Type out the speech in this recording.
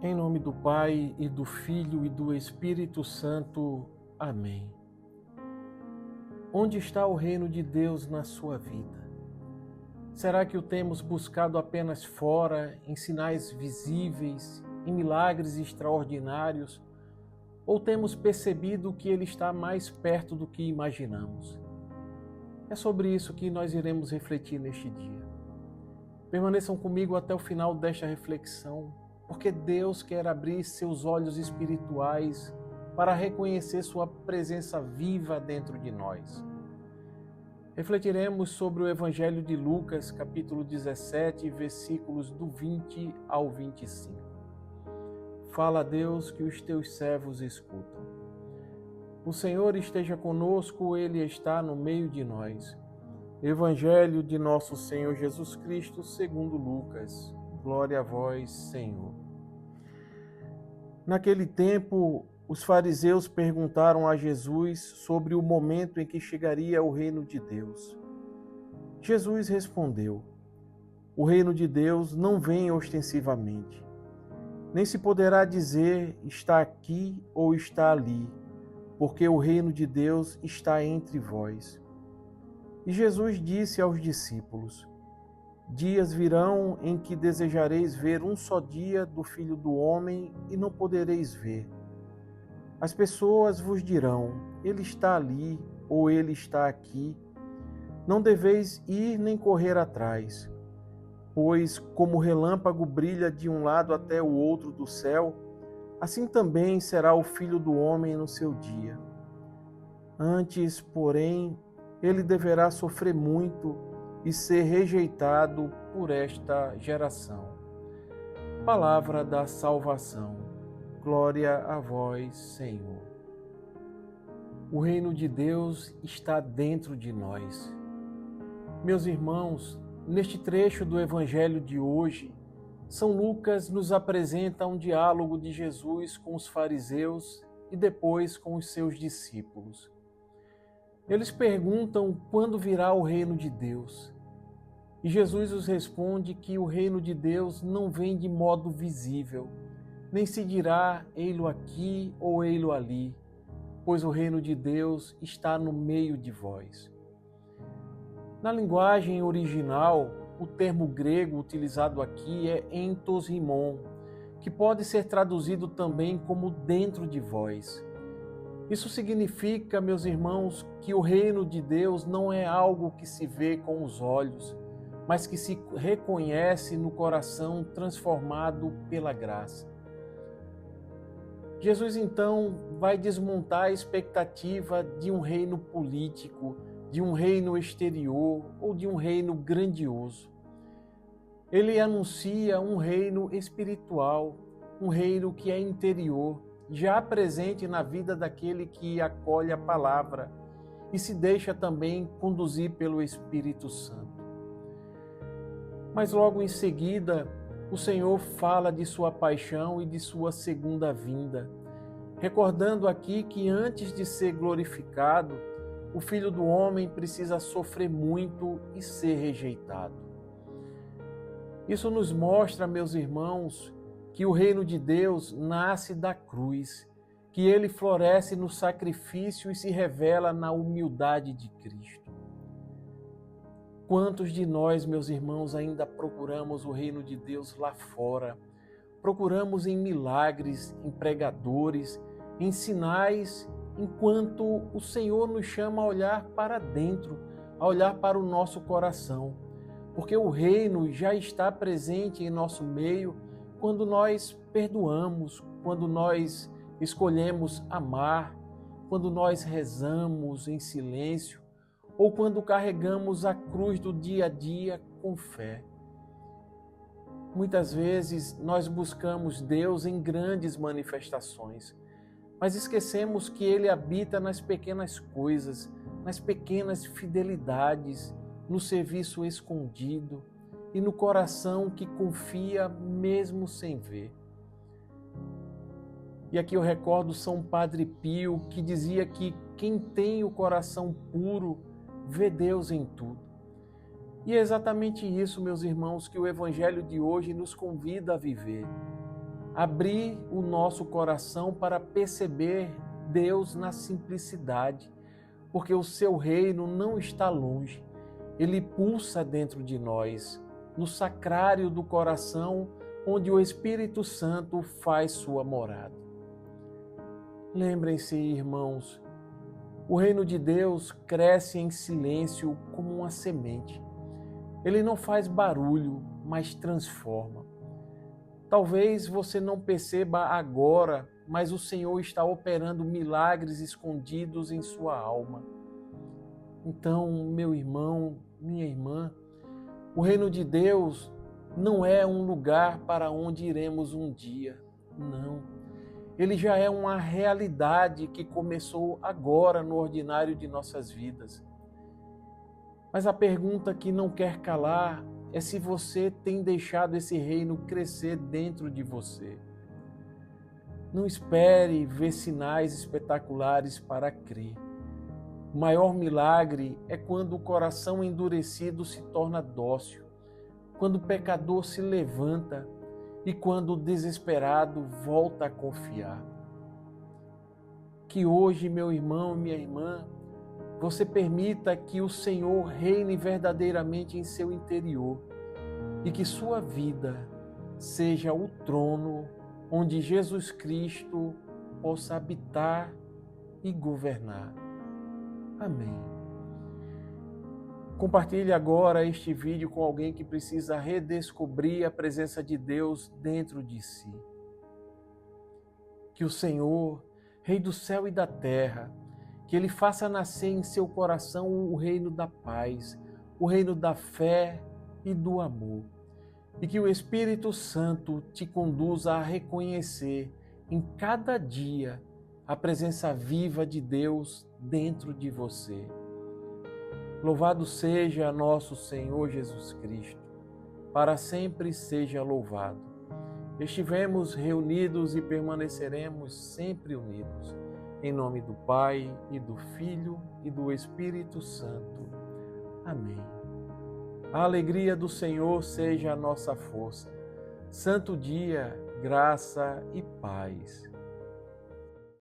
Em nome do Pai, e do Filho, e do Espírito Santo. Amém. Onde está o reino de Deus na sua vida? Será que o temos buscado apenas fora, em sinais visíveis, em milagres extraordinários? Ou temos percebido que Ele está mais perto do que imaginamos? É sobre isso que nós iremos refletir neste dia. Permaneçam comigo até o final desta reflexão, porque Deus quer abrir seus olhos espirituais para reconhecer sua presença viva dentro de nós. Refletiremos sobre o Evangelho de Lucas, capítulo 17, versículos do 20 ao 25. Fala, Deus, que os teus servos escutam. O Senhor esteja conosco, Ele está no meio de nós. Evangelho de nosso Senhor Jesus Cristo, segundo Lucas. Glória a vós, Senhor. Naquele tempo, os fariseus perguntaram a Jesus sobre o momento em que chegaria o reino de Deus. Jesus respondeu: o reino de Deus não vem ostensivamente, nem se poderá dizer está aqui ou está ali, porque o reino de Deus está entre vós. E Jesus disse aos discípulos: dias virão em que desejareis ver um só dia do Filho do Homem e não podereis ver. As pessoas vos dirão: ele está ali ou ele está aqui. Não deveis ir nem correr atrás, pois como o relâmpago brilha de um lado até o outro do céu, assim também será o Filho do Homem no seu dia. Antes, porém, ele deverá sofrer muito e ser rejeitado por esta geração. Palavra da salvação. Glória a vós, Senhor. O reino de Deus está dentro de nós. Meus irmãos, neste trecho do Evangelho de hoje, São Lucas nos apresenta um diálogo de Jesus com os fariseus e depois com os seus discípulos. Eles perguntam quando virá o reino de Deus. E Jesus os responde que o reino de Deus não vem de modo visível, nem se dirá ei-lo aqui ou ei-lo ali, pois o reino de Deus está no meio de vós. Na linguagem original, o termo grego utilizado aqui é entos rimon, que pode ser traduzido também como dentro de vós. Isso significa, meus irmãos, que o reino de Deus não é algo que se vê com os olhos, mas que se reconhece no coração transformado pela graça. Jesus, então, vai desmontar a expectativa de um reino político, de um reino exterior ou de um reino grandioso. Ele anuncia um reino espiritual, um reino que é interior, já presente na vida daquele que acolhe a palavra e se deixa também conduzir pelo Espírito Santo. Mas logo em seguida, o Senhor fala de sua paixão e de sua segunda vinda, recordando aqui que antes de ser glorificado, o Filho do Homem precisa sofrer muito e ser rejeitado. Isso nos mostra, meus irmãos, que o reino de Deus nasce da cruz, que ele floresce no sacrifício e se revela na humildade de Cristo. Quantos de nós, meus irmãos, ainda procuramos o reino de Deus lá fora? Procuramos em milagres, em pregadores, em sinais, enquanto o Senhor nos chama a olhar para dentro, a olhar para o nosso coração. Porque o reino já está presente em nosso meio quando nós perdoamos, quando nós escolhemos amar, quando nós rezamos em silêncio, ou quando carregamos a cruz do dia a dia com fé. Muitas vezes nós buscamos Deus em grandes manifestações, mas esquecemos que Ele habita nas pequenas coisas, nas pequenas fidelidades, no serviço escondido e no coração que confia mesmo sem ver. E aqui eu recordo São Padre Pio, que dizia que quem tem o coração puro vê Deus em tudo. E é exatamente isso, meus irmãos, que o Evangelho de hoje nos convida a viver. abrir o nosso coração para perceber Deus na simplicidade, porque o seu reino não está longe, ele pulsa dentro de nós, no sacrário do coração, onde o Espírito Santo faz sua morada. Lembrem-se, irmãos, o reino de Deus cresce em silêncio como uma semente. Ele não faz barulho, mas transforma. Talvez você não perceba agora, mas o Senhor está operando milagres escondidos em sua alma. Então, meu irmão, minha irmã, o reino de Deus não é um lugar para onde iremos um dia, não. Ele já é uma realidade que começou agora no ordinário de nossas vidas. Mas a pergunta que não quer calar é se você tem deixado esse reino crescer dentro de você. Não espere ver sinais espetaculares para crer. O maior milagre é quando o coração endurecido se torna dócil, quando o pecador se levanta e quando o desesperado volta a confiar. Que hoje, meu irmão e minha irmã, você permita que o Senhor reine verdadeiramente em seu interior e que sua vida seja o trono onde Jesus Cristo possa habitar e governar. Amém. Compartilhe agora este vídeo com alguém que precisa redescobrir a presença de Deus dentro de si. Que o Senhor, Rei do céu e da terra, que Ele faça nascer em seu coração o reino da paz, o reino da fé e do amor. E que o Espírito Santo te conduza a reconhecer em cada dia a presença viva de Deus dentro de você. Louvado seja nosso Senhor Jesus Cristo, para sempre seja louvado. Estivemos reunidos e permaneceremos sempre unidos. Em nome do Pai, e do Filho, e do Espírito Santo. Amém. A alegria do Senhor seja a nossa força. Santo dia, graça e paz.